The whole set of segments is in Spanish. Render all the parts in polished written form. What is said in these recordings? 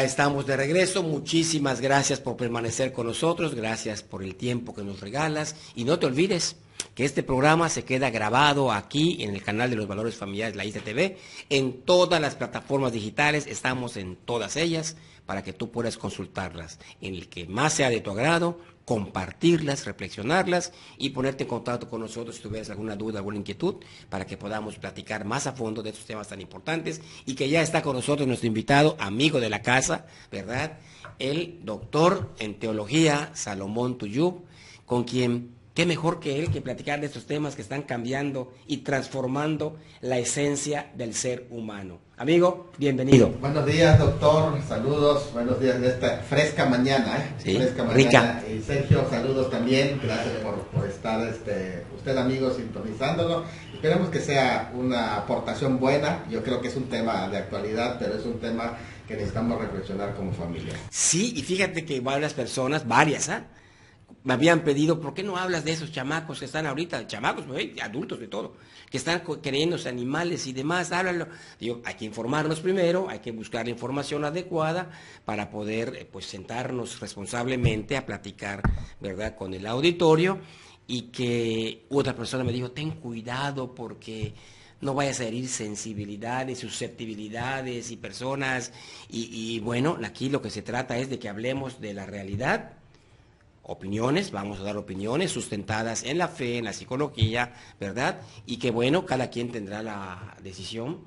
Ya estamos de regreso, muchísimas gracias por permanecer con nosotros, gracias por el tiempo que nos regalas y no te olvides que este programa se queda grabado aquí en el canal de los Valores Familiares, la ICTV, en todas las plataformas digitales, estamos en todas ellas para que tú puedas consultarlas, en el que más sea de tu agrado, compartirlas, reflexionarlas y ponerte en contacto con nosotros si tuvieras alguna duda, alguna inquietud, para que podamos platicar más a fondo de estos temas tan importantes y que ya está con nosotros nuestro invitado, amigo de la casa, ¿verdad? El doctor en teología Salomón Tuyub, con quien qué mejor que él que platicar de estos temas que están cambiando y transformando la esencia del ser humano. Amigo, bienvenido. Buenos días, doctor. Saludos. Buenos días de esta fresca mañana, ¿eh? Sí, fresca mañana. rica. Y Sergio, saludos también. Gracias por estar, usted amigo, sintonizándolo. Esperemos que sea una aportación buena. Yo creo que es un tema de actualidad, pero es un tema que necesitamos reflexionar como familia. Sí, y fíjate que varias personas, varias, me habían pedido, ¿por qué no hablas de esos chamacos que están ahorita, chamacos, adultos de todo, que están creyéndose animales y demás? Háblalo. Digo, hay que informarnos primero, hay que buscar la información adecuada para poder pues sentarnos responsablemente a platicar, ¿verdad?, con el auditorio. Y que otra persona me dijo, ten cuidado porque no vayas a herir sensibilidades, susceptibilidades y personas. Y bueno, aquí lo que se trata es de que hablemos de la realidad. Opiniones, vamos a dar opiniones sustentadas en la fe, en la psicología, ¿verdad? Y que bueno, cada quien tendrá la decisión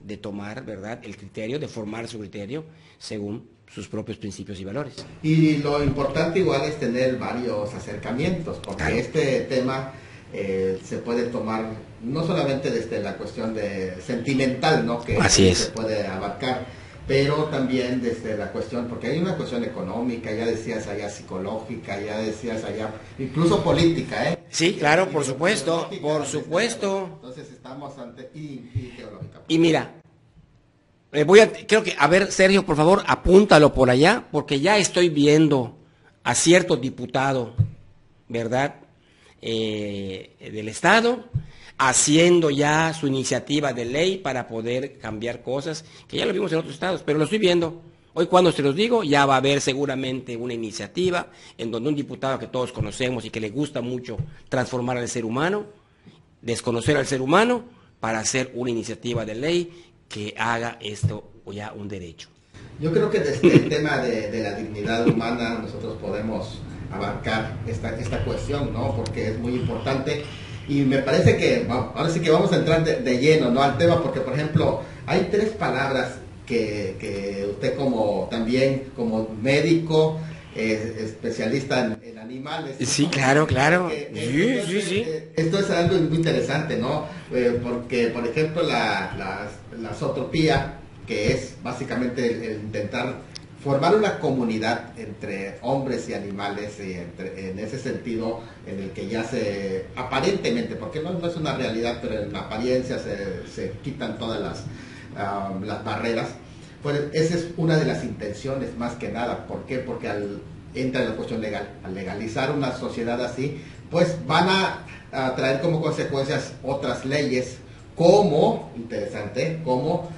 de tomar, ¿verdad?, el criterio, de formar su criterio según sus propios principios y valores. Y lo importante igual es tener varios acercamientos, porque claro, este tema se puede tomar no solamente desde la cuestión de sentimental, ¿no?, que así es, se puede abarcar, pero también desde la cuestión, porque hay una cuestión económica, ya decías allá psicológica, ya decías allá, incluso política, ¿eh? Sí, claro, por supuesto, por supuesto. Entonces estamos ante, y teológica. Y mira, creo que, a ver, Sergio, por favor, apúntalo por allá, porque ya estoy viendo a cierto diputado, ¿verdad?, del Estado, haciendo ya su iniciativa de ley para poder cambiar cosas, que ya lo vimos en otros estados, pero lo estoy viendo. Hoy cuando se los digo, ya va a haber seguramente una iniciativa en donde un diputado que todos conocemos y que le gusta mucho transformar al ser humano, desconocer al ser humano, para hacer una iniciativa de ley que haga esto ya un derecho. Yo creo que desde el tema de la dignidad humana nosotros podemos abarcar esta cuestión, ¿no?, porque es muy importante. Y me parece que ahora sí que vamos a entrar de lleno, ¿no?, al tema, porque por ejemplo hay tres palabras que usted también como médico, especialista en animales. Sí, claro. Sí. Esto es algo muy interesante, ¿no? Porque por ejemplo la zootropía, que es básicamente el intentar formar una comunidad entre hombres y animales, y en ese sentido en el que ya se, aparentemente, porque no es una realidad, pero en la apariencia se quitan todas las barreras, pues esa es una de las intenciones más que nada. ¿Por qué? Porque entra en la cuestión legal. Al legalizar una sociedad así, pues van a traer como consecuencias otras leyes, como, interesante, como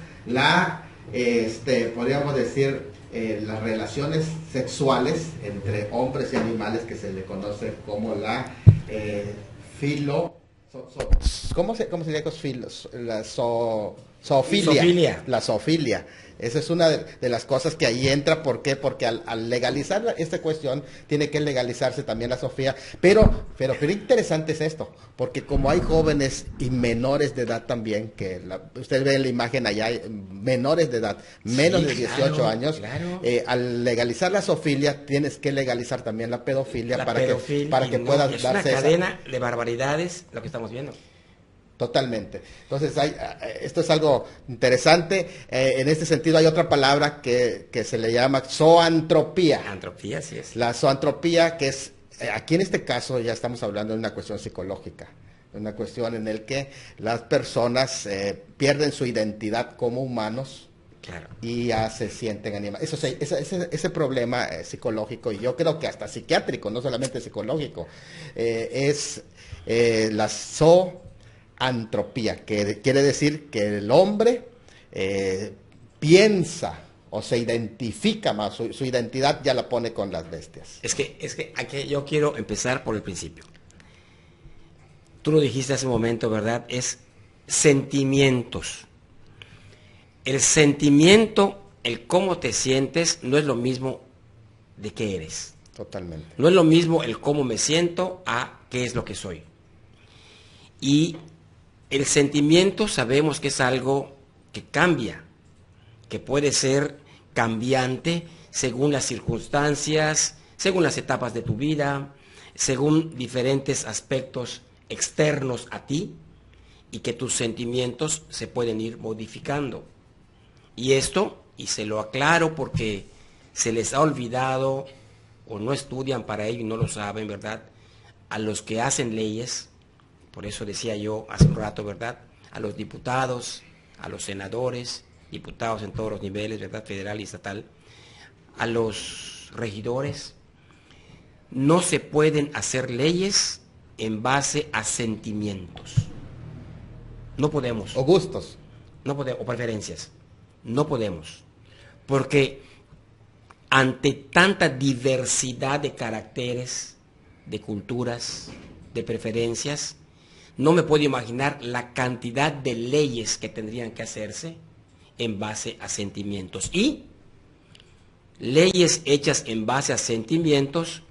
podríamos decir, las relaciones sexuales entre hombres y animales, que se le conoce como la ¿cómo sería la zoofilia? La zoofilia. Esa es una de las cosas que ahí entra. ¿Por qué? Porque al legalizar esta cuestión, tiene que legalizarse también la zoofilia. Pero interesante es esto, porque como hay jóvenes y menores de edad también, que usted ve en la imagen allá, menores de edad, menos de 18 años, claro. Al legalizar la zoofilia, tienes que legalizar también la pedofilia, para que puedas es darse una cadena de barbaridades lo que estamos viendo. Totalmente. Entonces, esto es algo interesante. En este sentido, hay otra palabra que se le llama zoantropía. Antropía, sí es. La zoantropía, que es, aquí en este caso ya estamos hablando de una cuestión psicológica, una cuestión en la que las personas pierden su identidad como humanos. Claro. Y ya se sienten animales. Ese problema psicológico, y yo creo que hasta psiquiátrico, no solamente psicológico, es la zoantropía, que quiere decir que el hombre piensa o se identifica más, su identidad ya la pone con las bestias. Es que aquí yo quiero empezar por el principio. Tú lo dijiste hace un momento, ¿verdad? Es sentimientos. El sentimiento, el cómo te sientes, no es lo mismo de qué eres. Totalmente. No es lo mismo el cómo me siento a qué es lo que soy. Y el sentimiento sabemos que es algo que cambia, que puede ser cambiante según las circunstancias, según las etapas de tu vida, según diferentes aspectos externos a ti, y que tus sentimientos se pueden ir modificando. Y esto, y se lo aclaro porque se les ha olvidado o no estudian para ello y no lo saben, ¿verdad? A los que hacen leyes, por eso decía yo hace un rato, ¿verdad? A los diputados, a los senadores, diputados en todos los niveles, ¿verdad? Federal y estatal, a los regidores, no se pueden hacer leyes en base a sentimientos. No podemos. O gustos. No podemos, o preferencias. No podemos. Porque ante tanta diversidad de caracteres, de culturas, de preferencias, no me puedo imaginar la cantidad de leyes que tendrían que hacerse en base a sentimientos. Y leyes hechas en base a sentimientos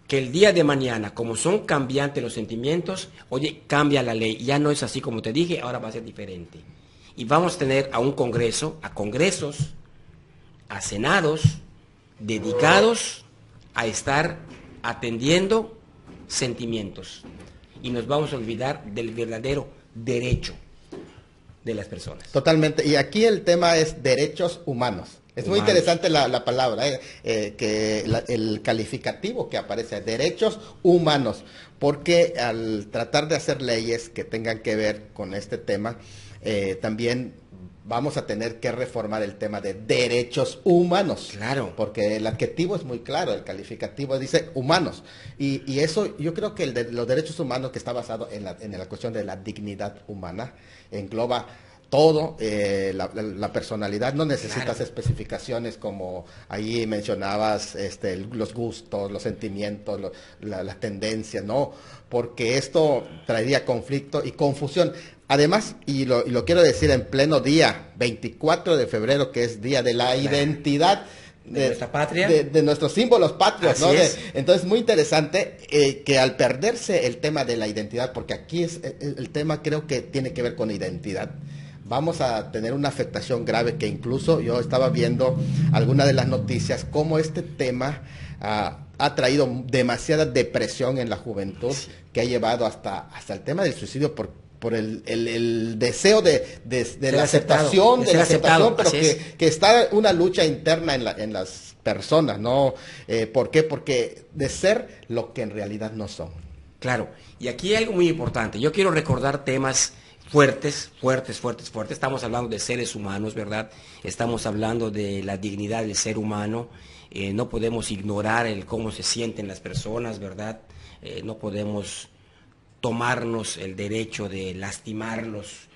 que el día de mañana, como son cambiantes los sentimientos, oye, cambia la ley. Ya no es así como te dije, ahora va a ser diferente. Y vamos a tener a un congreso, a congresos, a senados, dedicados a estar atendiendo sentimientos. Y nos vamos a olvidar del verdadero derecho de las personas. Totalmente. Y aquí el tema es derechos humanos. Es muy interesante la palabra, el calificativo que aparece, derechos humanos, porque al tratar de hacer leyes que tengan que ver con este tema, también vamos a tener que reformar el tema de derechos humanos. Claro. Porque el adjetivo es muy claro, el calificativo dice humanos. Y eso, yo creo que los derechos humanos, que está basado en la cuestión de la dignidad humana, engloba todo, la personalidad. No necesitas Claro. especificaciones como ahí mencionabas, los gustos, los sentimientos, las tendencias, no, porque esto traería conflicto y confusión. Además, y lo quiero decir en pleno día, 24 de febrero, que es Día de la Identidad de nuestra patria, de nuestros símbolos patrios, así ¿no? Es. Entonces, muy interesante que al perderse el tema de la identidad, porque aquí es el tema, creo que tiene que ver con identidad, vamos a tener una afectación grave, que incluso yo estaba viendo alguna de las noticias, cómo este tema ha traído demasiada depresión en la juventud, sí, que ha llevado hasta el tema del suicidio por el deseo de la aceptación, de la aceptación, pero que está una lucha interna en las personas, ¿no? ¿Por qué? Porque de ser lo que en realidad no son. Claro, y aquí hay algo muy importante. Yo quiero recordar temas fuertes. Estamos hablando de seres humanos, ¿verdad? Estamos hablando de la dignidad del ser humano. No podemos ignorar el cómo se sienten las personas, ¿verdad? No podemos tomarnos el derecho de lastimarlos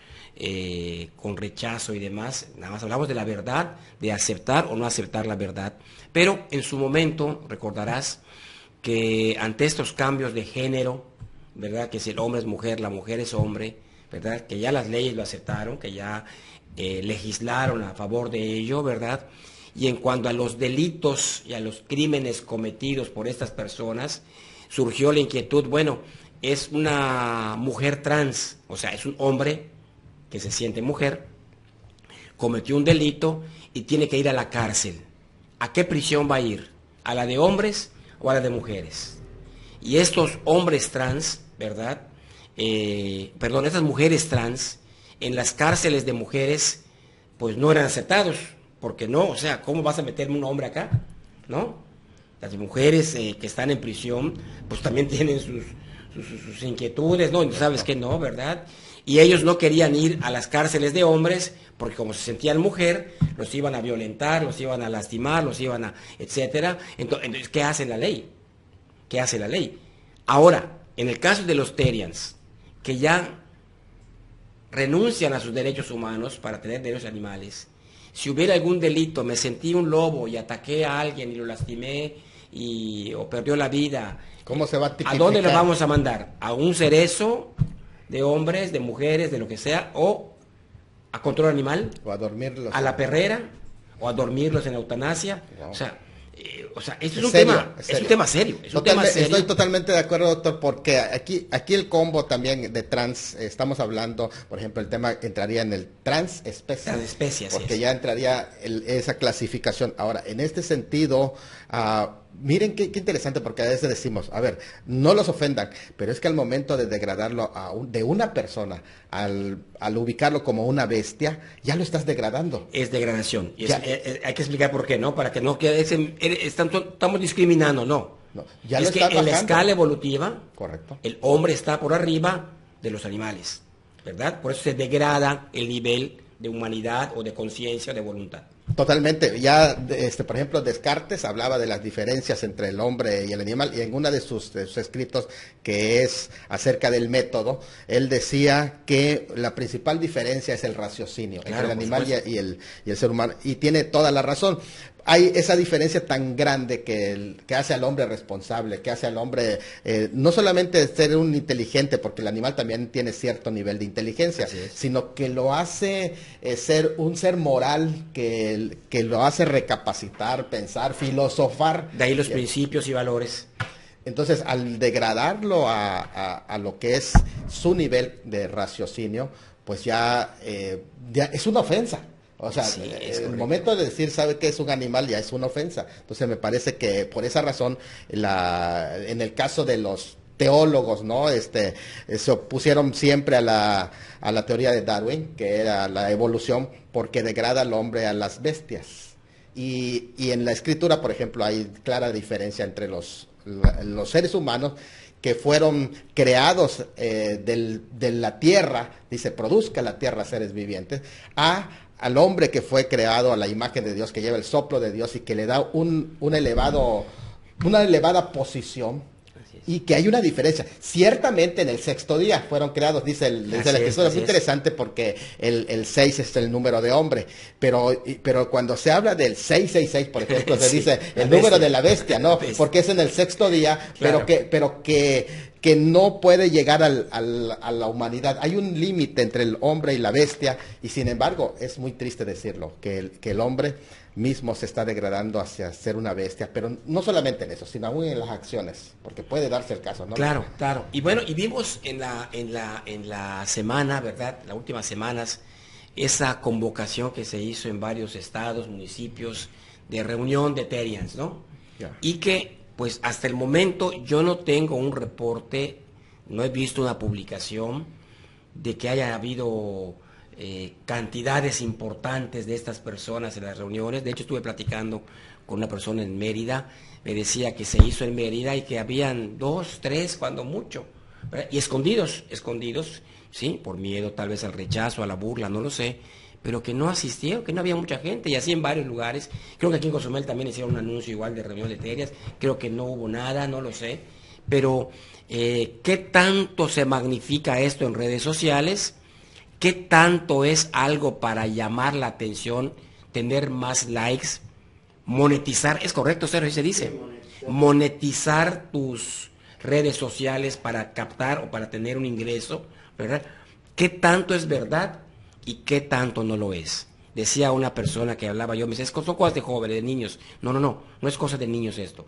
con rechazo y demás. Nada más hablamos de la verdad, de aceptar o no aceptar la verdad. Pero en su momento, recordarás que ante estos cambios de género, ¿verdad? Que si el hombre es mujer, la mujer es hombre, ¿verdad? Que ya las leyes lo aceptaron, que ya legislaron a favor de ello, ¿verdad? Y en cuanto a los delitos y a los crímenes cometidos por estas personas, surgió la inquietud, bueno, es una mujer trans, o sea, es un hombre que se siente mujer, cometió un delito y tiene que ir a la cárcel. ¿A qué prisión va a ir? ¿A la de hombres o a la de mujeres? Y estos hombres trans, ¿verdad? Estas mujeres trans, en las cárceles de mujeres, pues no eran aceptados, porque no, o sea, ¿cómo vas a meterme un hombre acá? ¿No? Las mujeres que están en prisión, pues también tienen sus inquietudes, ¿no? Y sabes que no, ¿verdad? Y ellos no querían ir a las cárceles de hombres, porque como se sentían mujer, los iban a violentar, los iban a lastimar, los iban a, etcétera. Entonces, ¿qué hace la ley? ¿Qué hace la ley? Ahora, en el caso de los Terians, que ya renuncian a sus derechos humanos para tener derechos animales, Si hubiera algún delito, me sentí un lobo y ataqué a alguien y lo lastimé o perdió la vida, ¿cómo se va a ¿a tipificar? dónde lo vamos a mandar? ¿A un cerezo de hombres, de mujeres, de lo que sea? ¿O a control animal? O a dormirlos. ¿A la perrera? ¿O a dormirlos en eutanasia? Wow. O sea, esto es un tema serio. Estoy totalmente de acuerdo, doctor, porque aquí el combo también de trans, estamos hablando, por ejemplo, el tema entraría en el transespecie. Transespecie, porque ya entraría esa clasificación. Ahora, en este sentido, miren qué interesante, porque a veces decimos, a ver, no los ofendan, pero es que al momento de degradarlo de una persona, al ubicarlo como una bestia, ya lo estás degradando. Es degradación. Hay que explicar por qué, ¿no? Para que no quede estamos discriminando, no. Ya es que en la escala evolutiva, correcto, el hombre está por arriba de los animales, ¿verdad? Por eso se degrada el nivel de humanidad o de conciencia o de voluntad. Totalmente. Ya, por ejemplo, Descartes hablaba de las diferencias entre el hombre y el animal, y en uno de sus escritos, que es acerca del método, él decía que la principal diferencia es el raciocinio, entre el animal y el ser humano, y tiene toda la razón. Hay esa diferencia tan grande que hace al hombre responsable, que hace al hombre no solamente ser un inteligente, porque el animal también tiene cierto nivel de inteligencia, sino que lo hace ser un ser moral, que lo hace recapacitar, pensar, filosofar. De ahí los principios y valores. Entonces, al degradarlo a lo que es su nivel de raciocinio, pues ya es una ofensa. O sea, el momento de decir, sabe que es un animal, ya es una ofensa. Entonces, me parece que por esa razón, en el caso de los teólogos, ¿no? Se opusieron siempre a la teoría de Darwin, que era la evolución, porque degrada al hombre a las bestias. Y en la escritura, por ejemplo, hay clara diferencia entre los seres humanos que fueron creados de la tierra, dice, produzca la tierra seres vivientes, al hombre que fue creado a la imagen de Dios, que lleva el soplo de Dios y que le da una elevada posición, y que hay una diferencia. Ciertamente en el sexto día fueron creados, dice la escritura, es muy interesante porque el 6 es el número de hombre, pero cuando se habla del 666, por ejemplo, se dice el número de la bestia, ¿no? Porque es en el sexto día, claro. pero que no puede llegar a la humanidad. Hay un límite entre el hombre y la bestia, y sin embargo, es muy triste decirlo, que el hombre mismo se está degradando hacia ser una bestia, pero no solamente en eso, sino aún en las acciones, porque puede darse el caso, ¿no? Claro. Y bueno, y vimos en la semana, ¿verdad? Las últimas semanas, esa convocación que se hizo en varios estados, municipios, de reunión de Terians, ¿no? Yeah. Y que, pues, hasta el momento yo no tengo un reporte, no he visto una publicación de que haya habido cantidades importantes de estas personas en las reuniones. De hecho, estuve platicando con una persona en Mérida, me decía que se hizo en Mérida y que habían 2, 3, cuando mucho, ¿verdad? Y escondidos, sí, por miedo tal vez al rechazo, a la burla, no lo sé, pero que no asistieron, que no había mucha gente, y así en varios lugares. Creo que aquí en Cozumel también hicieron un anuncio igual de reunión de terias, creo que no hubo nada, no lo sé, pero ¿qué tanto se magnifica esto en redes sociales? ¿Qué tanto es algo para llamar la atención, tener más likes, monetizar? ¿Es correcto, Sergio? Se dice. Monetizar tus redes sociales para captar o para tener un ingreso, ¿verdad? ¿Qué tanto es verdad y qué tanto no lo es? Decía una persona que hablaba yo, me dice, son cosas de jóvenes, de niños. No es cosa de niños esto.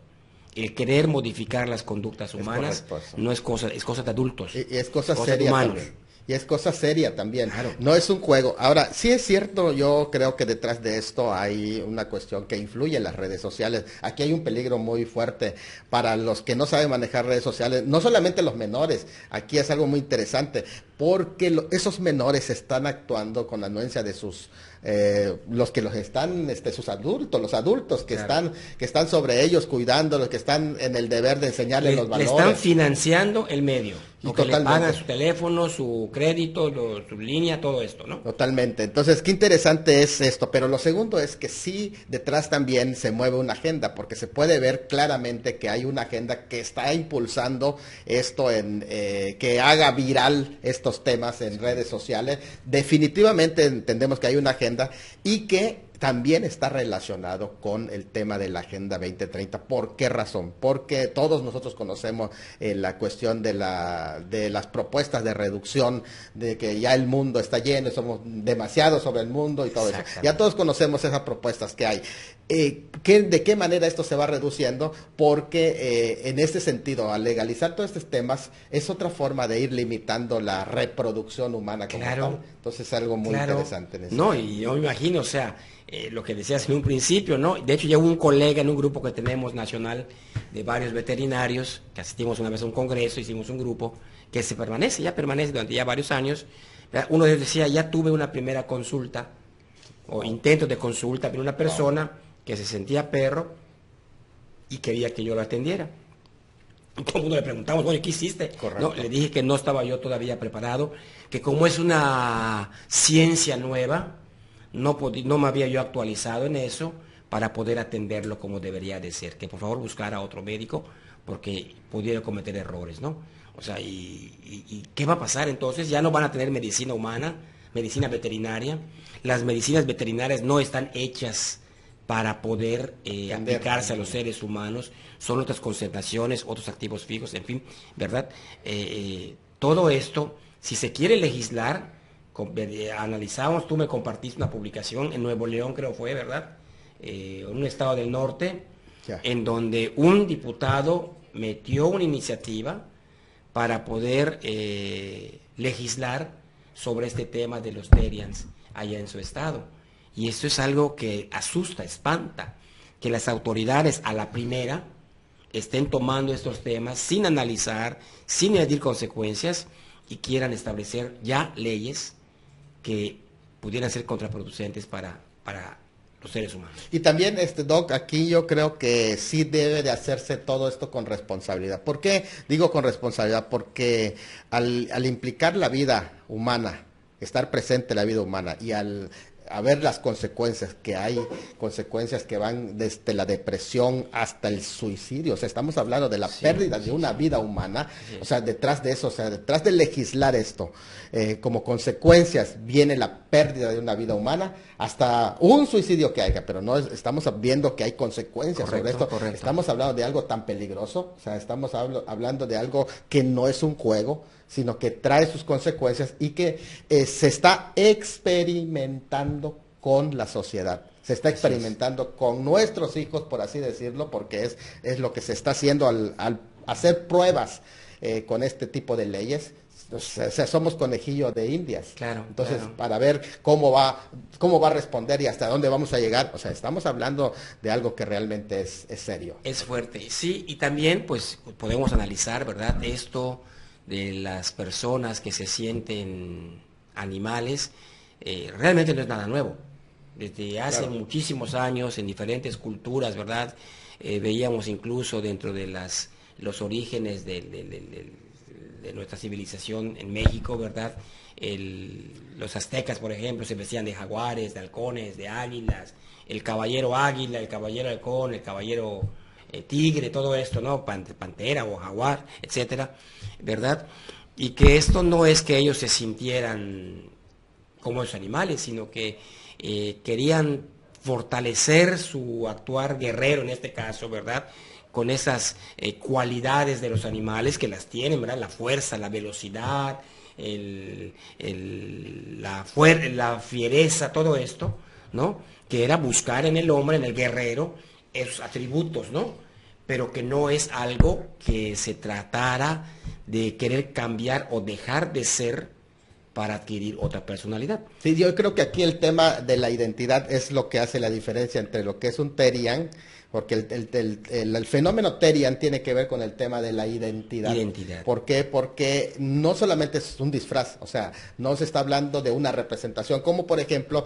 El querer modificar las conductas humanas no es cosa, es cosa de adultos. Y es cosa seria también. Y es cosa seria también, claro. No es un juego. Ahora, sí es cierto, yo creo que detrás de esto hay una cuestión que influye en las redes sociales. Aquí hay un peligro muy fuerte para los que no saben manejar redes sociales, no solamente los menores, aquí es algo muy interesante, porque esos menores están actuando con la anuencia de sus los están, sus adultos, los adultos que claro. que están sobre ellos cuidándolos, que están en el deber de enseñarles los valores. Le están financiando el medio, porque le pagan su teléfono, su crédito, su línea, todo esto, ¿no? Totalmente. Entonces, qué interesante es esto, pero lo segundo es que sí, detrás también se mueve una agenda, porque se puede ver claramente que hay una agenda que está impulsando esto, que haga viral estos temas en redes sociales. Definitivamente entendemos que hay una agenda y que también está relacionado con el tema de la Agenda 2030. ¿Por qué razón? Porque todos nosotros conocemos la cuestión de las propuestas de reducción, de que ya el mundo está lleno, somos demasiados sobre el mundo y todo eso. Ya todos conocemos esas propuestas que hay. ¿De qué manera esto se va reduciendo? Porque en este sentido, al legalizar todos estos temas, es otra forma de ir limitando la reproducción humana como tal. Entonces es algo muy interesante. En no, y yo me imagino, o sea, lo que decías en un principio, ¿no? De hecho, ya hubo un colega en un grupo que tenemos nacional de varios veterinarios, que asistimos una vez a un congreso, hicimos un grupo, que ya permanece durante ya varios años. Uno de ellos decía, ya tuve una primera consulta, o intentos de consulta, pero una persona que se sentía perro y quería que yo lo atendiera. Y todo el mundo le preguntamos, bueno, ¿qué hiciste? No, le dije que no estaba yo todavía preparado, que como es una ciencia nueva, no me había yo actualizado en eso para poder atenderlo como debería de ser, que por favor buscara a otro médico porque pudiera cometer errores, ¿no? O sea, ¿y qué va a pasar entonces? Ya no van a tener medicina humana, medicina veterinaria. Las medicinas veterinarias no están hechas para poder aplicarse a los seres humanos, son otras concentraciones, otros activos fijos, en fin, ¿verdad? Todo esto, si se quiere legislar, analizamos, tú me compartiste una publicación en Nuevo León, creo fue, ¿verdad? En un estado del norte, en donde un diputado metió una iniciativa para poder legislar sobre este tema de los terians allá en su estado. Y esto es algo que asusta, espanta, que las autoridades a la primera estén tomando estos temas sin analizar, sin medir consecuencias y quieran establecer ya leyes que pudieran ser contraproducentes para los seres humanos. Y también, Doc, aquí yo creo que sí debe de hacerse todo esto con responsabilidad. ¿Por qué digo con responsabilidad? Porque al implicar la vida humana, estar presente en la vida humana y a ver las consecuencias que hay, consecuencias que van desde la depresión hasta el suicidio, o sea, estamos hablando de la pérdida de una vida humana, o sea, detrás de eso, o sea, detrás de legislar esto, como consecuencias viene la pérdida de una vida humana, hasta un suicidio que haya, pero no estamos viendo que hay consecuencias sobre esto, estamos hablando de algo tan peligroso, o sea, estamos hablando de algo que no es un juego, sino que trae sus consecuencias y que se está experimentando con la sociedad. Se está experimentando con nuestros hijos, por así decirlo, porque es lo que se está haciendo al hacer pruebas con este tipo de leyes. O sea, somos conejillo de indias. Claro. Entonces, para ver cómo va a responder y hasta dónde vamos a llegar, o sea, estamos hablando de algo que realmente es serio. Es fuerte, sí, y también pues podemos analizar, ¿verdad?, esto de las personas que se sienten animales, realmente no es nada nuevo. Desde hace muchísimos años, en diferentes culturas, ¿verdad? Veíamos incluso dentro de los orígenes de nuestra civilización en México, ¿verdad? Los aztecas, por ejemplo, se vestían de jaguares, de halcones, de águilas, el caballero águila, el caballero halcón, el caballero tigre, todo esto, ¿no? Pantera o jaguar, etcétera, ¿verdad? Y que esto no es que ellos se sintieran como los animales, sino que querían fortalecer su actuar guerrero en este caso, ¿verdad?, con esas cualidades de los animales que las tienen, ¿verdad?, la fuerza, la velocidad, la fiereza, todo esto, ¿no?, que era buscar en el hombre, en el guerrero, esos atributos, ¿no?, pero que no es algo que se tratara de querer cambiar o dejar de ser para adquirir otra personalidad. Sí, yo creo que aquí el tema de la identidad es lo que hace la diferencia entre lo que es un terian, porque el fenómeno terian tiene que ver con el tema de la identidad. ¿Por qué? Porque no solamente es un disfraz, o sea, no se está hablando de una representación, como por ejemplo,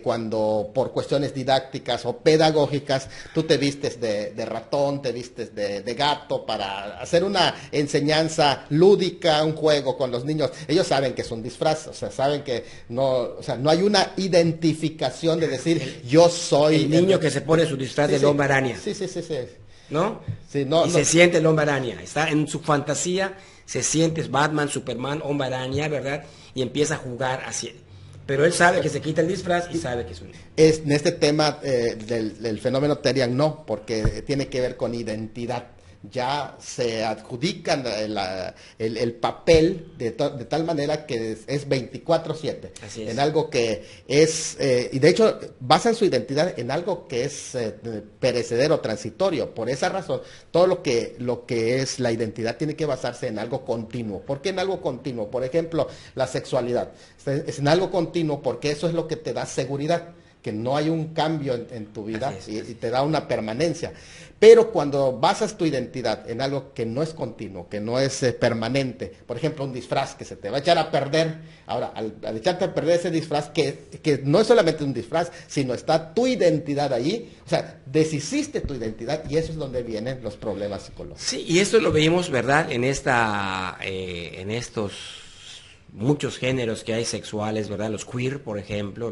cuando por cuestiones didácticas o pedagógicas, tú te vistes de ratón, te vistes de gato para hacer una enseñanza lúdica, un juego con los niños. Ellos saben que es un disfraz, o sea, saben que no hay una identificación de decir, yo soy... El niño que se pone su disfraz de hombre araña. Sí. ¿No? Sí, se siente el hombre araña. Está en su fantasía, se siente Batman, Superman, hombre araña, ¿verdad? Y empieza a jugar así. Pero él sabe que se quita el disfraz y sabe que es un... En este tema del fenómeno Terian no, porque tiene que ver con identidad. Ya se adjudican el papel de tal manera que es 24/7. Así es. En algo que es, y de hecho basan su identidad en algo que es perecedero, transitorio. Por esa razón, todo lo que es la identidad tiene que basarse en algo continuo. ¿Por qué en algo continuo? Por ejemplo, la sexualidad. Es en algo continuo porque eso es lo que te da seguridad, que no hay un cambio en tu vida y te da una permanencia. Pero cuando basas tu identidad en algo que no es continuo, que no es permanente, por ejemplo, un disfraz que se te va a echar a perder, ahora, al echarte a perder ese disfraz, que no es solamente un disfraz, sino está tu identidad ahí, o sea, deshiciste tu identidad y eso es donde vienen los problemas psicológicos. Sí, y esto lo veíamos, ¿verdad?, en estos muchos géneros que hay sexuales, ¿verdad?, los queer, por ejemplo,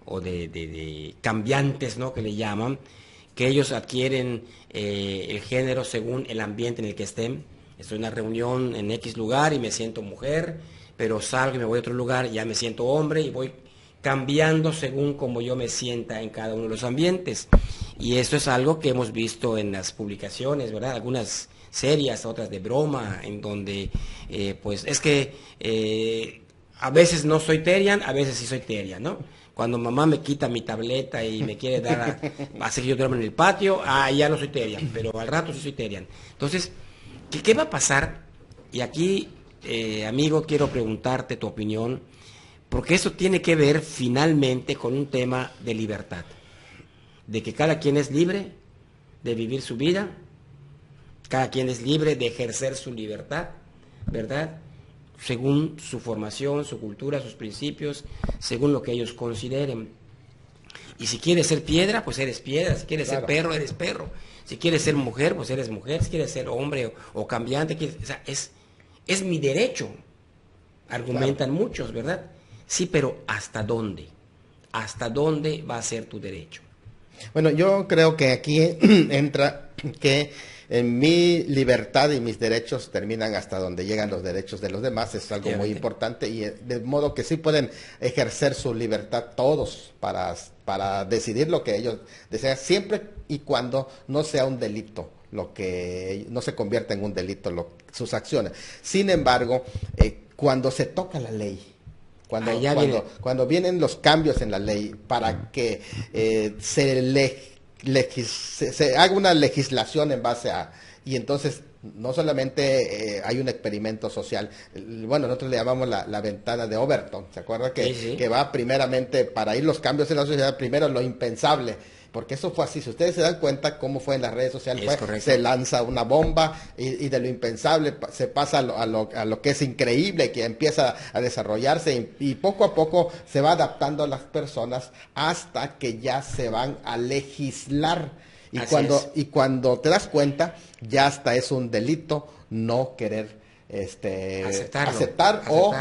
o de cambiantes, ¿no?, que le llaman, que ellos adquieren el género según el ambiente en el que estén. Estoy en una reunión en X lugar y me siento mujer, pero salgo y me voy a otro lugar y ya me siento hombre y voy cambiando según como yo me sienta en cada uno de los ambientes. Y esto es algo que hemos visto en las publicaciones, ¿verdad? Algunas serias, otras de broma, en donde pues es que a veces no soy Terian, a veces sí soy Terian, ¿no? Cuando mamá me quita mi tableta y me quiere dar, hace que yo duerma en el patio, ya no soy Terian, pero al rato sí soy Terian. Entonces, ¿qué va a pasar? Y aquí, amigo, quiero preguntarte tu opinión, porque eso tiene que ver finalmente con un tema de libertad, de que cada quien es libre de vivir su vida, cada quien es libre de ejercer su libertad, ¿verdad?, según su formación, su cultura, sus principios, según lo que ellos consideren. Y si quieres ser piedra, pues eres piedra. Si quieres ser perro, eres perro. Si quieres ser mujer, pues eres mujer. Si quieres ser hombre o cambiante, o sea, es mi derecho, argumentan muchos, ¿verdad? Sí, pero ¿hasta dónde? ¿Hasta dónde va a ser tu derecho? Bueno, yo creo que aquí entra que mi libertad y mis derechos terminan hasta donde llegan los derechos de los demás, es algo muy importante y de modo que sí pueden ejercer su libertad todos para decidir lo que ellos desean, siempre y cuando no sea un delito, lo que no se convierta en un delito sus acciones. Sin embargo, cuando se toca la ley, cuando vienen los cambios en la ley para que se haga una legislación en base a... Y entonces no solamente hay un experimento social, bueno, nosotros le llamamos la ventana de Overton, ¿se acuerda? Que va primeramente, para ir los cambios en la sociedad, primero lo impensable, porque eso fue así. Si ustedes se dan cuenta cómo fue en las redes sociales, se lanza una bomba y de lo impensable se pasa a lo que es increíble, que empieza a desarrollarse y poco a poco se va adaptando a las personas hasta que ya se van a legislar. Y cuando te das cuenta, ya hasta es un delito no querer aceptar o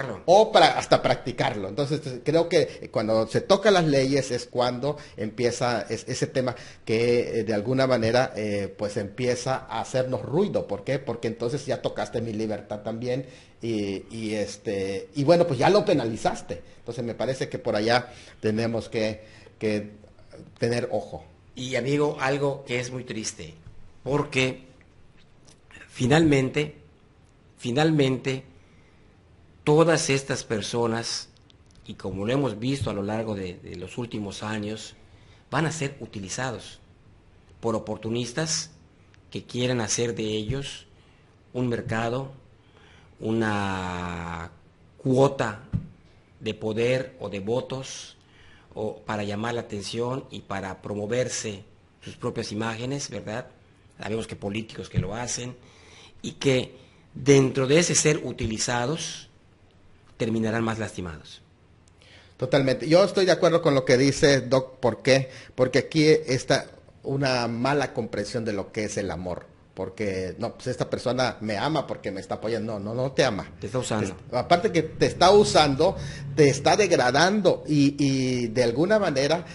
hasta practicarlo. Entonces creo que cuando se toca las leyes es cuando empieza ese tema que de alguna manera pues empieza a hacernos ruido. ¿Por qué? Porque entonces ya tocaste mi libertad también y bueno, pues ya lo penalizaste. Entonces me parece que por allá tenemos que tener ojo. Y amigo, algo que es muy triste, porque finalmente, todas estas personas, y como lo hemos visto a lo largo de los últimos años, van a ser utilizados por oportunistas que quieren hacer de ellos un mercado, una cuota de poder o de votos, o para llamar la atención y para promoverse sus propias imágenes, ¿verdad? Sabemos que políticos que lo hacen, y que dentro de ese ser utilizados terminarán más lastimados. Totalmente. Yo estoy de acuerdo con lo que dice Doc. ¿Por qué? Porque aquí está una mala comprensión de lo que es el amor. porque no, pues esta persona me ama porque me está apoyando. No te ama. Te está usando. Aparte que te está usando, te está degradando y de alguna manera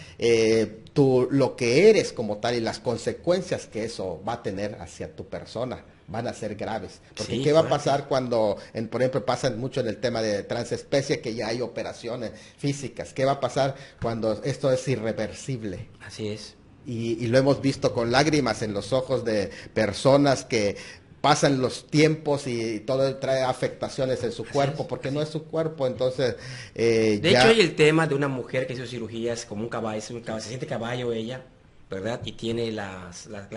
tú lo que eres como tal y las consecuencias que eso va a tener hacia tu persona van a ser graves. Porque Sí, ¿qué va a fuerte. pasar cuando, por ejemplo, pasa mucho en el tema de transespecie, que ya hay operaciones físicas? ¿Qué va a pasar cuando esto es irreversible? Así es. Y lo hemos visto con lágrimas en los ojos de personas que pasan los tiempos y todo trae afectaciones en su cuerpo, porque no es su cuerpo, entonces De ya... hecho, hay el tema de una mujer que hizo cirugías como un caballo, se siente caballo ella, ¿verdad? Y tiene la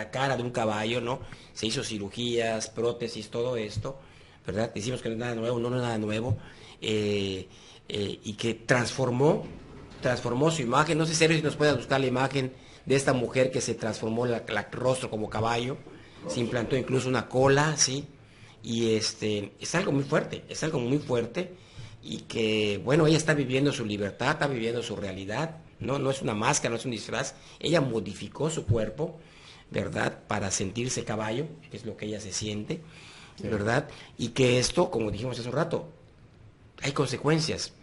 cara de un caballo, ¿no? Se hizo cirugías, prótesis, todo esto, ¿verdad? Decimos que no es nada nuevo, no es nada nuevo, y que transformó su imagen. No sé si nos puede buscar la imagen de esta mujer que se transformó el rostro como caballo, se implantó incluso una cola, ¿sí? Y es algo muy fuerte, y que, bueno, ella está viviendo su libertad, está viviendo su realidad, no es una máscara, no es un disfraz. Ella modificó su cuerpo, ¿verdad? Para sentirse caballo, que es lo que ella se siente, ¿verdad? Y que esto, como dijimos hace un rato, hay consecuencias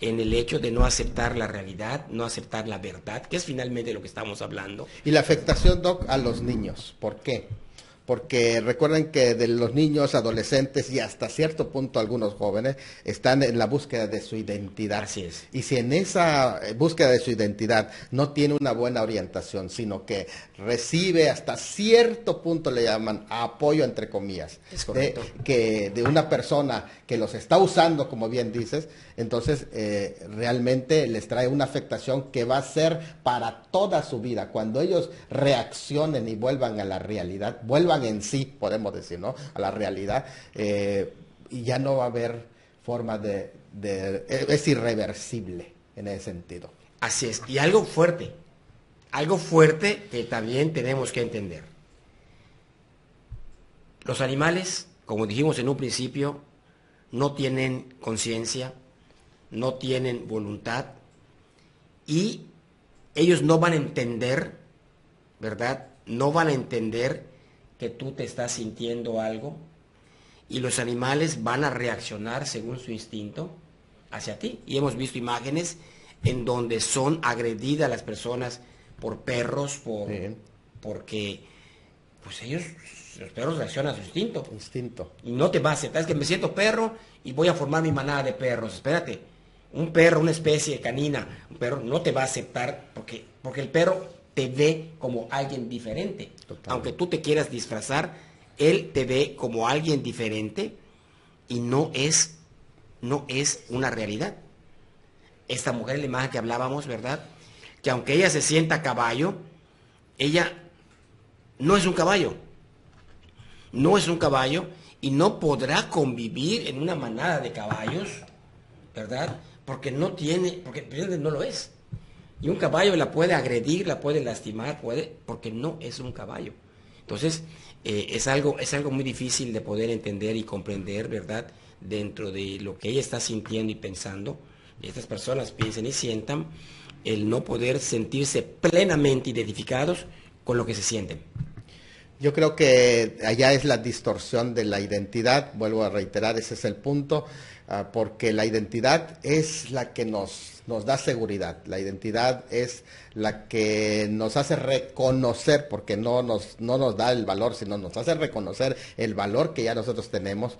en el hecho de no aceptar la realidad, no aceptar la verdad, que es finalmente lo que estamos hablando. Y la afectación, Doc, a los niños. ¿Por qué? Porque recuerden que de los niños, adolescentes y hasta cierto punto algunos jóvenes están en la búsqueda de su identidad. Así es. Y si en esa búsqueda de su identidad no tiene una buena orientación, sino que recibe hasta cierto punto, le llaman apoyo entre comillas, Es correcto. de una persona que los está usando, como bien dices, entonces realmente les trae una afectación que va a ser para toda su vida. Cuando ellos reaccionen y vuelvan a la realidad, vuelvan en sí, podemos decir, ¿no? A la realidad, y ya no va a haber forma es irreversible en ese sentido. Así es. Y algo fuerte que también tenemos que entender. Los animales, como dijimos en un principio, no tienen conciencia, no tienen voluntad, y ellos no van a entender, ¿verdad? No van a entender que tú te estás sintiendo algo, y los animales van a reaccionar según su instinto hacia ti. Y hemos visto imágenes en donde son agredidas las personas por perros, porque pues los perros reaccionan a su instinto. Y no te va a aceptar, es que me siento perro y voy a formar mi manada de perros. Espérate, un perro, una especie canina, un perro no te va a aceptar porque el perro te ve como alguien diferente. Totalmente. Aunque tú te quieras disfrazar, él te ve como alguien diferente y no es una realidad. Esta mujer, la imagen que hablábamos, ¿verdad? Que aunque ella se sienta caballo, ella no es un caballo. No es un caballo y no podrá convivir en una manada de caballos, ¿verdad? Porque no lo es. Y un caballo la puede agredir, la puede lastimar, porque no es un caballo. Entonces, es algo muy difícil de poder entender y comprender, ¿verdad? Dentro de lo que ella está sintiendo y pensando. Estas personas piensen y sientan, el no poder sentirse plenamente identificados con lo que se sienten. Yo creo que allá es la distorsión de la identidad, vuelvo a reiterar, ese es el punto, porque la identidad es la que nos da seguridad, la identidad es la que nos hace reconocer, porque no nos da el valor, sino nos hace reconocer el valor que ya nosotros tenemos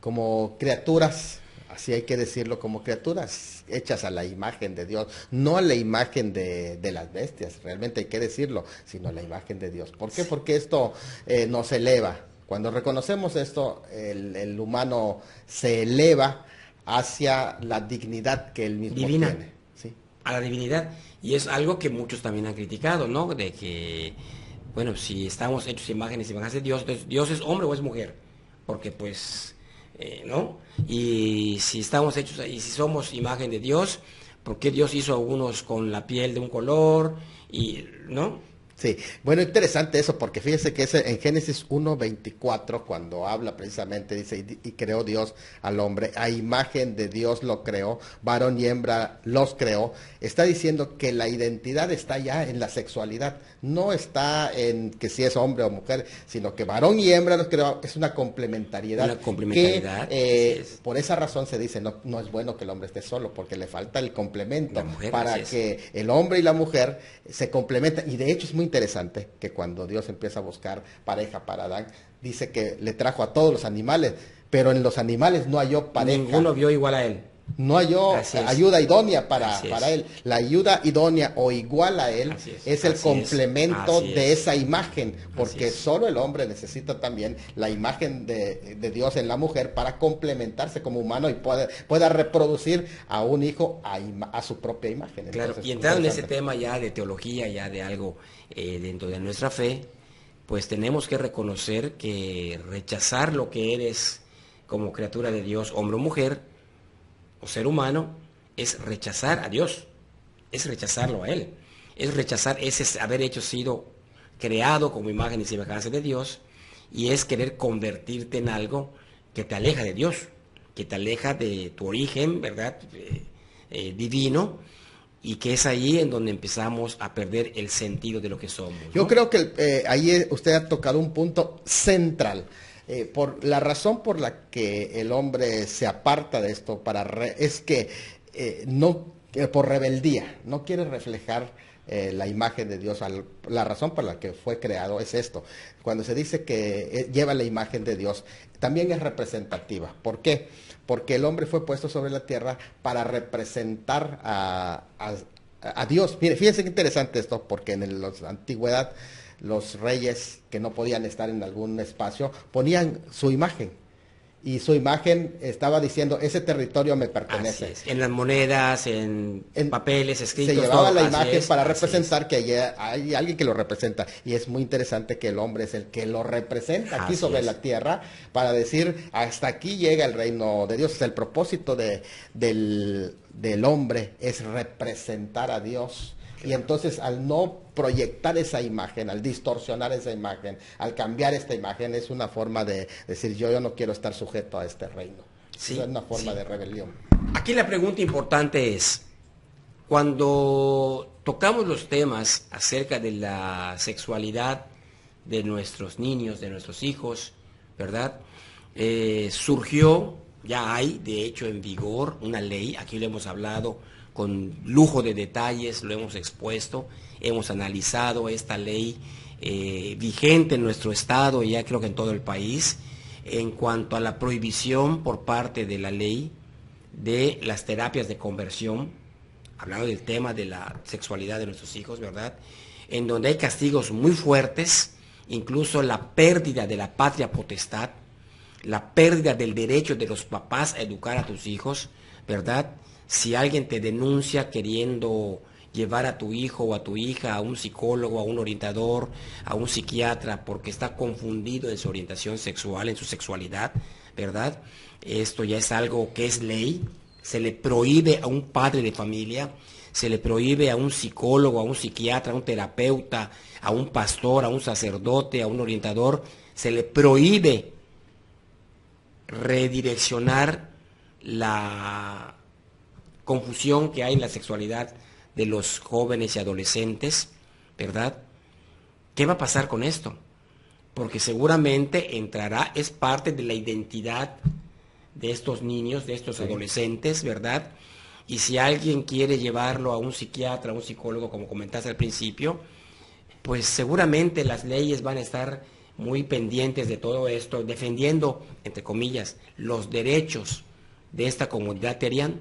como criaturas, así hay que decirlo, como criaturas hechas a la imagen de Dios, no a la imagen de las bestias, realmente hay que decirlo, sino a la imagen de Dios. ¿Por qué? Porque esto nos eleva. Cuando reconocemos esto, el humano se eleva hacia la dignidad que él mismo divina, tiene. ¿Sí? A la divinidad. Y es algo que muchos también han criticado, ¿no? De que, bueno, si estamos hechos imágenes y semejanzas de Dios, entonces ¿Dios es hombre o es mujer? Porque pues... ¿no? Y si estamos hechos, y si somos imagen de Dios, ¿por qué Dios hizo a unos con la piel de un color? Y, ¿no? Sí, bueno, interesante eso, porque fíjese que es en Génesis 1:24, cuando habla precisamente, dice, y creó Dios al hombre, a imagen de Dios lo creó, varón y hembra los creó, está diciendo que la identidad está ya en la sexualidad, no está en que si es hombre o mujer, sino que varón y hembra los creó, es una complementariedad. Una complementariedad, Que por esa razón se dice, no, no es bueno que el hombre esté solo, porque le falta el complemento, mujer, para que el hombre y la mujer se complementan, y de hecho es muy interesante que cuando Dios empieza a buscar pareja para Adán, dice que le trajo a todos los animales, pero en los animales no halló pareja. Ninguno vio igual a él. No halló ayuda idónea para él. La ayuda idónea o igual a él es el complemento de esa imagen, porque solo el hombre necesita también la imagen de Dios en la mujer para complementarse como humano y pueda reproducir a un hijo a su propia imagen. Claro, entonces, y entrando en ese tema ya de teología, ya de algo dentro de nuestra fe, pues tenemos que reconocer que rechazar lo que eres como criatura de Dios, hombre o mujer, o ser humano, es rechazar a Dios, es rechazarlo a Él, es rechazar ese haber sido creado como imagen y semejanza de Dios, y es querer convertirte en algo que te aleja de Dios, que te aleja de tu origen, ¿verdad? Divino, y que es ahí en donde empezamos a perder el sentido de lo que somos, ¿no? Yo creo que ahí usted ha tocado un punto central. Por la razón por la que el hombre se aparta de esto es que por rebeldía, no quiere reflejar la imagen de Dios. La razón por la que fue creado es esto. Cuando se dice que lleva la imagen de Dios, también es representativa. ¿Por qué? Porque el hombre fue puesto sobre la tierra para representar a Dios. Mire, fíjense qué interesante esto, porque en la antigüedad los reyes que no podían estar en algún espacio ponían su imagen, y su imagen estaba diciendo, ese territorio me pertenece. En las monedas, en papeles escritos. Se llevaba la imagen para representar que hay alguien que lo representa, y es muy interesante que el hombre es el que lo representa aquí sobre la tierra, para decir, hasta aquí llega el reino de Dios. Es el propósito del hombre, es representar a Dios. Y entonces, al no proyectar esa imagen, al distorsionar esa imagen, al cambiar esta imagen, es una forma de decir, yo no quiero estar sujeto a este reino. Es una forma de rebelión. Aquí la pregunta importante es, cuando tocamos los temas acerca de la sexualidad de nuestros niños, de nuestros hijos, ¿verdad? Surgió, ya hay de hecho en vigor una ley, aquí lo hemos hablado con lujo de detalles, lo hemos expuesto, hemos analizado esta ley vigente en nuestro estado y ya creo que en todo el país, en cuanto a la prohibición por parte de la ley de las terapias de conversión, hablando del tema de la sexualidad de nuestros hijos, ¿verdad? En donde hay castigos muy fuertes, incluso la pérdida de la patria potestad, la pérdida del derecho de los papás a educar a tus hijos, ¿verdad? Si alguien te denuncia queriendo llevar a tu hijo o a tu hija a un psicólogo, a un orientador, a un psiquiatra, porque está confundido en su orientación sexual, en su sexualidad, ¿verdad? Esto ya es algo que es ley. Se le prohíbe a un padre de familia, se le prohíbe a un psicólogo, a un psiquiatra, a un terapeuta, a un pastor, a un sacerdote, a un orientador, se le prohíbe redireccionar la confusión que hay en la sexualidad de los jóvenes y adolescentes, ¿verdad? ¿Qué va a pasar con esto? Porque seguramente entrará, es parte de la identidad de estos niños, de estos adolescentes, ¿verdad? Y si alguien quiere llevarlo a un psiquiatra, a un psicólogo, como comentaste al principio, pues seguramente las leyes van a estar muy pendientes de todo esto, defendiendo, entre comillas, los derechos de esta comunidad teriana,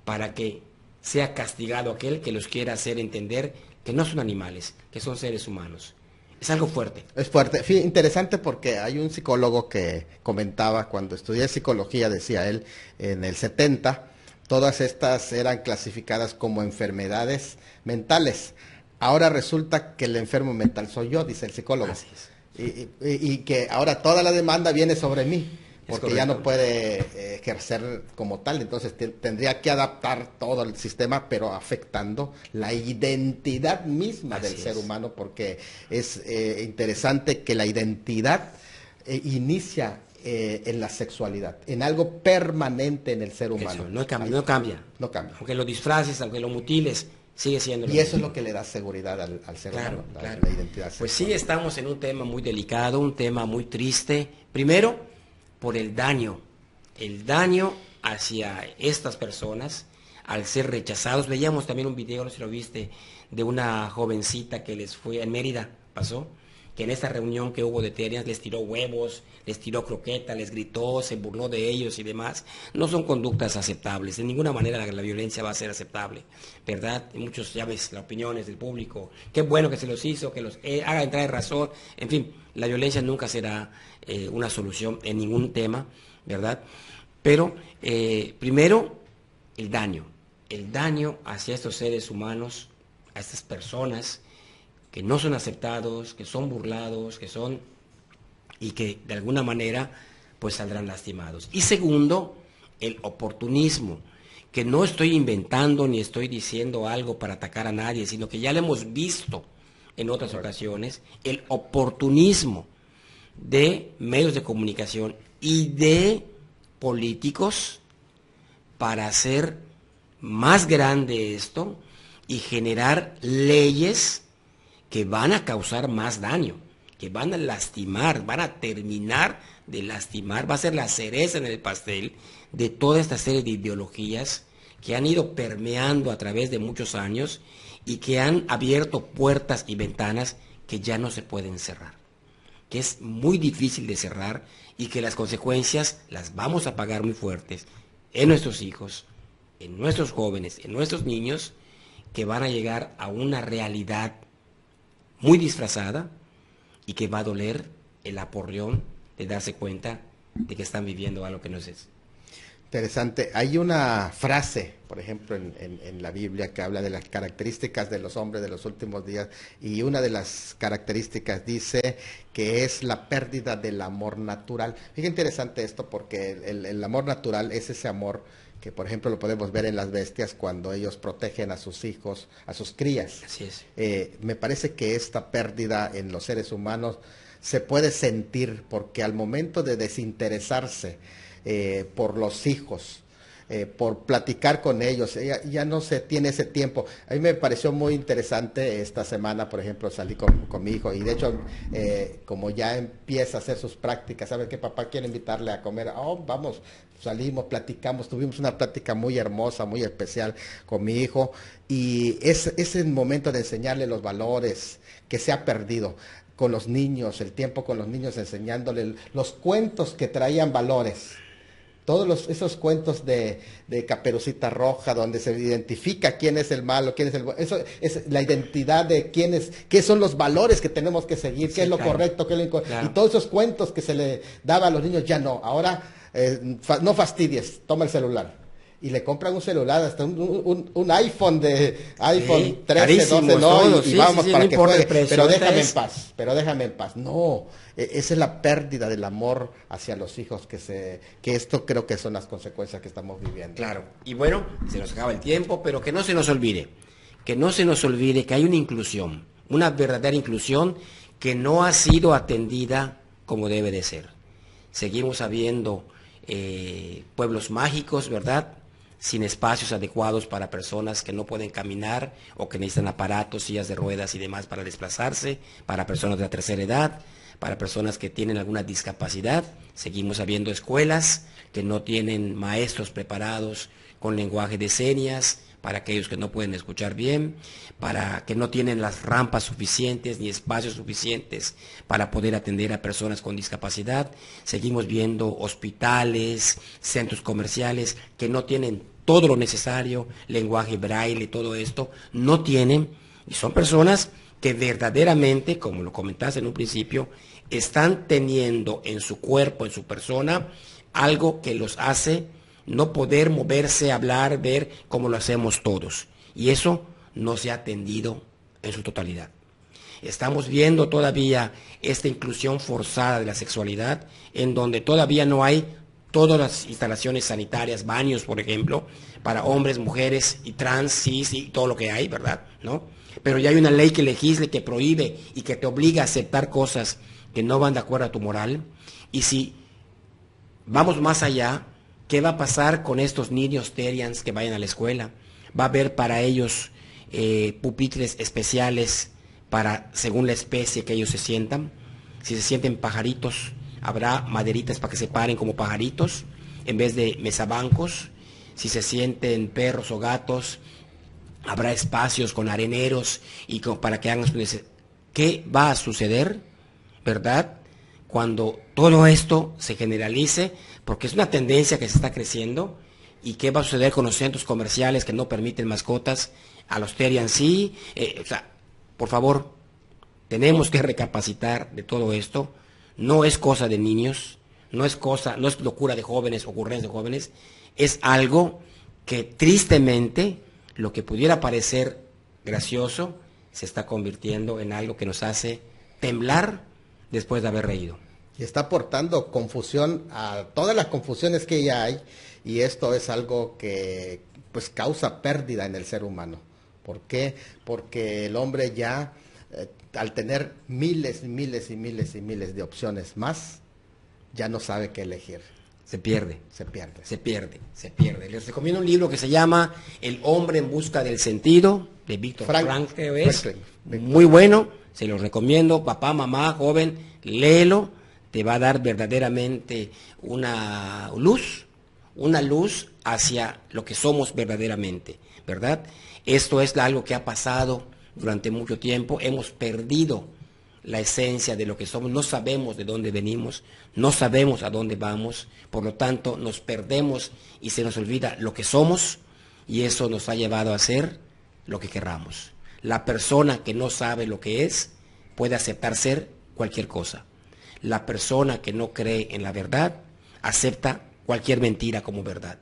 para que sea castigado aquel que los quiera hacer entender que no son animales, que son seres humanos. Es algo fuerte. Es fuerte. Sí, interesante, porque hay un psicólogo que comentaba, cuando estudié psicología, decía él, en el 70, todas estas eran clasificadas como enfermedades mentales. Ahora resulta que el enfermo mental soy yo, dice el psicólogo. Así es. Y que ahora toda la demanda viene sobre mí, porque ya no puede ejercer como tal, entonces tendría que adaptar todo el sistema, pero afectando la identidad misma del ser humano, porque es interesante que la identidad inicia en la sexualidad, en algo permanente en el ser humano. Eso, no cambia. Aunque lo disfraces, aunque lo mutiles, sigue siendo lo mismo. Y eso mismo. Es lo que le da seguridad al ser humano, claro. La identidad sexual. Pues sí, estamos en un tema muy delicado, un tema muy triste. Primero, por el daño hacia estas personas al ser rechazados. Veíamos también un video, no sé si lo viste, de una jovencita que les fue en Mérida, pasó, que en esta reunión que hubo de Terias les tiró huevos, les tiró croqueta, les gritó, se burló de ellos y demás. No son conductas aceptables, de ninguna manera la violencia va a ser aceptable, ¿verdad? Muchos, ya ves, las opiniones del público, qué bueno que se los hizo, que los haga entrar en razón, en fin, la violencia nunca será una solución en ningún tema, ¿verdad? Pero, primero, el daño hacia estos seres humanos, a estas personas, que no son aceptados, que son burlados, y que de alguna manera pues saldrán lastimados. Y segundo, el oportunismo, que no estoy inventando ni estoy diciendo algo para atacar a nadie, sino que ya lo hemos visto en otras ocasiones, el oportunismo de medios de comunicación y de políticos para hacer más grande esto y generar leyes que van a causar más daño, que van a lastimar, van a terminar de lastimar, va a ser la cereza en el pastel de toda esta serie de ideologías que han ido permeando a través de muchos años y que han abierto puertas y ventanas que ya no se pueden cerrar, que es muy difícil de cerrar y que las consecuencias las vamos a pagar muy fuertes en nuestros hijos, en nuestros jóvenes, en nuestros niños, que van a llegar a una realidad muy disfrazada y que va a doler el aporreón de darse cuenta de que están viviendo algo que no es eso. Interesante. Hay una frase, por ejemplo, en la Biblia que habla de las características de los hombres de los últimos días, y una de las características dice que es la pérdida del amor natural. Fíjate, interesante esto, porque el amor natural es ese amor que, por ejemplo, lo podemos ver en las bestias cuando ellos protegen a sus hijos, a sus crías. Así es. Me parece que esta pérdida en los seres humanos se puede sentir, porque al momento de desinteresarse por los hijos, por platicar con ellos, ya no se tiene ese tiempo. A mí me pareció muy interesante esta semana, por ejemplo, salí con mi hijo, y de hecho, como ya empieza a hacer sus prácticas, ¿sabe qué, papá? Quiero invitarle a comer. Oh, vamos, salimos, platicamos, tuvimos una plática muy hermosa, muy especial con mi hijo, y es el momento de enseñarle los valores que se ha perdido con los niños, el tiempo con los niños, enseñándole los cuentos que traían valores. Todos esos cuentos de Caperucita Roja, donde se identifica quién es el malo, quién es el bueno. Eso es la identidad de qué son los valores que tenemos que seguir, qué es lo correcto, qué es lo incorrecto. Claro. Y todos esos cuentos que se le daba a los niños, ya no. Ahora, no fastidies, toma el celular. Y le compran un celular, hasta un iPhone de iPhone 13, 12, no, todos, y vamos para que juegue. Pero déjame en paz. No, esa es la pérdida del amor hacia los hijos, que esto creo que son las consecuencias que estamos viviendo. Claro, y bueno, se nos acaba el tiempo, pero que no se nos olvide que hay una inclusión, una verdadera inclusión que no ha sido atendida como debe de ser. Seguimos habiendo pueblos mágicos, ¿verdad?, sin espacios adecuados para personas que no pueden caminar o que necesitan aparatos, sillas de ruedas y demás para desplazarse, para personas de la tercera edad, para personas que tienen alguna discapacidad. Seguimos habiendo escuelas que no tienen maestros preparados con lenguaje de señas para aquellos que no pueden escuchar bien, para que no tienen las rampas suficientes ni espacios suficientes para poder atender a personas con discapacidad. Seguimos viendo hospitales, centros comerciales que no tienen todo lo necesario, lenguaje braille, todo esto, no tienen, y son personas que verdaderamente, como lo comentaste en un principio, están teniendo en su cuerpo, en su persona, algo que los hace no poder moverse, hablar, ver como lo hacemos todos. Y eso no se ha atendido en su totalidad. Estamos viendo todavía esta inclusión forzada de la sexualidad, en donde todavía no hay todas las instalaciones sanitarias, baños, por ejemplo, para hombres, mujeres y trans, cis y todo lo que hay, ¿verdad? ¿No? Pero ya hay una ley que legisle, que prohíbe y que te obliga a aceptar cosas que no van de acuerdo a tu moral. Y si vamos más allá, ¿qué va a pasar con estos niños terians que vayan a la escuela? Va a haber para ellos pupitres especiales para, según la especie que ellos se sientan. Si se sienten pajaritos, habrá maderitas para que se paren como pajaritos, en vez de mesabancos. Si se sienten perros o gatos, habrá espacios con areneros y para que hagan su... ¿Qué va a suceder, verdad, cuando todo esto se generalice? Porque es una tendencia que se está creciendo. ¿Y qué va a suceder con los centros comerciales que no permiten mascotas? A los terian sí. O sea, por favor, tenemos que recapacitar de todo esto. No es cosa de niños, no es locura de jóvenes, ocurrencia de jóvenes. Es algo que tristemente, lo que pudiera parecer gracioso, se está convirtiendo en algo que nos hace temblar después de haber reído. Y está aportando confusión a todas las confusiones que ya hay, y esto es algo que pues causa pérdida en el ser humano. ¿Por qué? Porque el hombre ya, al tener miles y miles y miles y miles de opciones más, ya no sabe qué elegir. Se pierde. Se pierde. Se pierde, se pierde. Les recomiendo un libro que se llama El hombre en busca del sentido, de Víctor Frank, creo es. Muy bueno, se los recomiendo. Papá, mamá, joven, léelo. Te va a dar verdaderamente una luz hacia lo que somos verdaderamente, ¿verdad? Esto es algo que ha pasado durante mucho tiempo. Hemos perdido la esencia de lo que somos, no sabemos de dónde venimos, no sabemos a dónde vamos, por lo tanto nos perdemos y se nos olvida lo que somos, y eso nos ha llevado a ser lo que querramos. La persona que no sabe lo que es puede aceptar ser cualquier cosa. La persona que no cree en la verdad acepta cualquier mentira como verdad.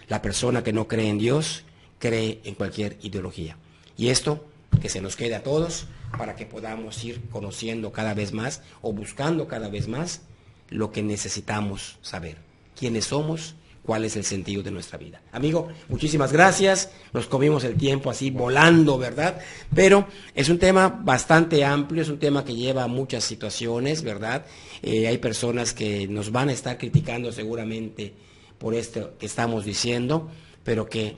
La persona que no cree en Dios cree en cualquier ideología. Y esto que se nos quede a todos, para que podamos ir conociendo cada vez más o buscando cada vez más lo que necesitamos saber. ¿Quiénes somos? ¿Cuál es el sentido de nuestra vida? Amigo, muchísimas gracias. Nos comimos el tiempo así volando, ¿verdad? Pero es un tema bastante amplio, es un tema que lleva a muchas situaciones, ¿verdad? Hay personas que nos van a estar criticando seguramente por esto que estamos diciendo, pero que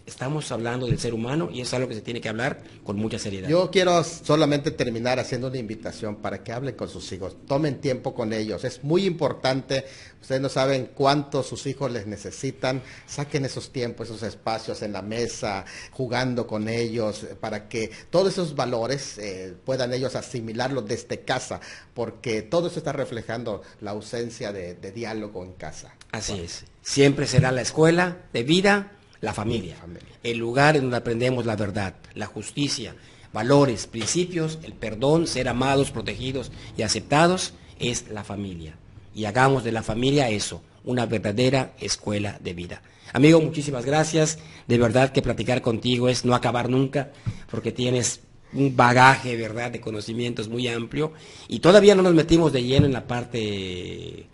estamos hablando del ser humano y es algo que se tiene que hablar con mucha seriedad. Yo quiero solamente terminar haciendo una invitación para que hablen con sus hijos, tomen tiempo con ellos, es muy importante. Ustedes no saben cuánto sus hijos les necesitan, saquen esos tiempos, esos espacios en la mesa, jugando con ellos, para que todos esos valores puedan ellos asimilarlos desde casa, porque todo eso está reflejando la ausencia de diálogo en casa. Así es, siempre será la escuela de vida, la familia, el lugar en donde aprendemos la verdad, la justicia, valores, principios, el perdón, ser amados, protegidos y aceptados, es la familia. Y hagamos de la familia eso, una verdadera escuela de vida. Amigo, muchísimas gracias. De verdad que platicar contigo es no acabar nunca, porque tienes un bagaje, ¿verdad?, de conocimientos muy amplio. Y todavía no nos metimos de lleno en la parte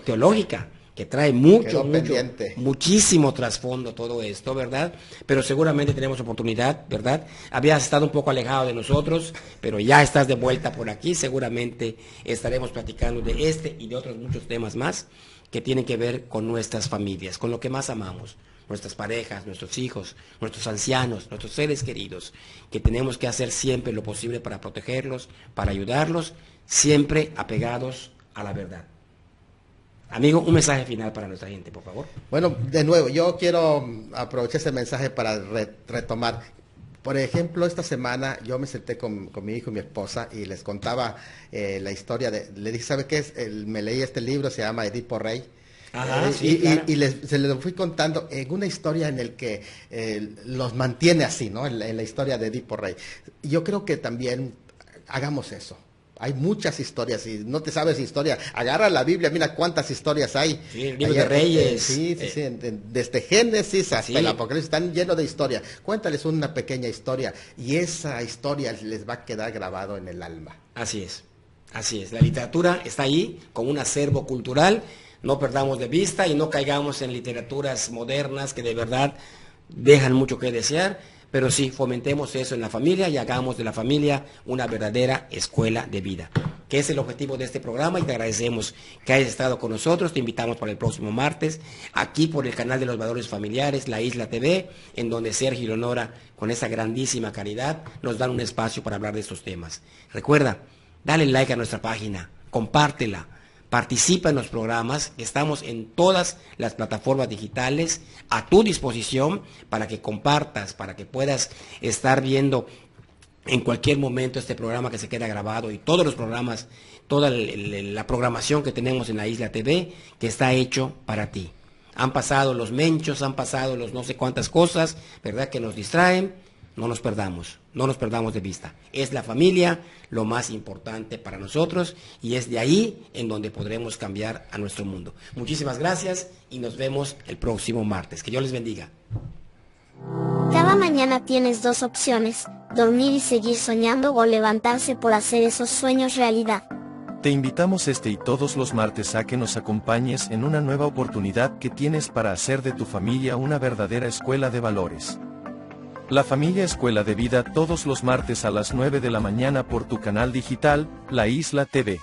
teológica, que trae muchísimo trasfondo todo esto, ¿verdad? Pero seguramente tenemos oportunidad, ¿verdad? Habías estado un poco alejado de nosotros, pero ya estás de vuelta por aquí. Seguramente estaremos platicando de este y de otros muchos temas más que tienen que ver con nuestras familias, con lo que más amamos, nuestras parejas, nuestros hijos, nuestros ancianos, nuestros seres queridos, que tenemos que hacer siempre lo posible para protegerlos, para ayudarlos, siempre apegados a la verdad. Amigo, un mensaje final para nuestra gente, por favor. Bueno, de nuevo, yo quiero aprovechar ese mensaje para retomar. Por ejemplo, esta semana yo me senté con mi hijo y mi esposa y les contaba la historia le dije, ¿sabe qué es? Me leí este libro, se llama Edipo Rey. Ajá, sí, claro. Se les fui contando en una historia en el que los mantiene así, ¿no? En la historia de Edipo Rey. Yo creo que también hagamos eso. Hay muchas historias, y no te sabes historia, agarra la Biblia, mira cuántas historias hay. Sí, el libro de Reyes. Desde Génesis hasta el Sí. Apocalipsis, están llenos de historia. Cuéntales una pequeña historia, y esa historia les va a quedar grabado en el alma. Así es, así es. La literatura está ahí como un acervo cultural, no perdamos de vista y no caigamos en literaturas modernas que de verdad dejan mucho que desear, pero sí, fomentemos eso en la familia y hagamos de la familia una verdadera escuela de vida, que es el objetivo de este programa, y te agradecemos que hayas estado con nosotros. Te invitamos para el próximo martes, aquí por el canal de los Valores Familiares, La Isla TV, en donde Sergio y Leonora, con esa grandísima caridad, nos dan un espacio para hablar de estos temas. Recuerda, dale like a nuestra página, compártela, participa en los programas. Estamos en todas las plataformas digitales a tu disposición para que compartas, para que puedas estar viendo en cualquier momento este programa que se queda grabado, y todos los programas, toda la programación que tenemos en La Isla TV, que está hecho para ti. Han pasado los menchos, han pasado los no sé cuántas cosas, ¿verdad?, que nos distraen. No nos perdamos de vista. Es la familia lo más importante para nosotros, y es de ahí en donde podremos cambiar a nuestro mundo. Muchísimas gracias y nos vemos el próximo martes. Que Dios les bendiga. Cada mañana tienes dos opciones: dormir y seguir soñando, o levantarse por hacer esos sueños realidad. Te invitamos este y todos los martes a que nos acompañes en una nueva oportunidad que tienes para hacer de tu familia una verdadera escuela de valores. La Familia Escuela de Vida, todos los martes a las 9 de la mañana por tu canal digital, La Isla TV.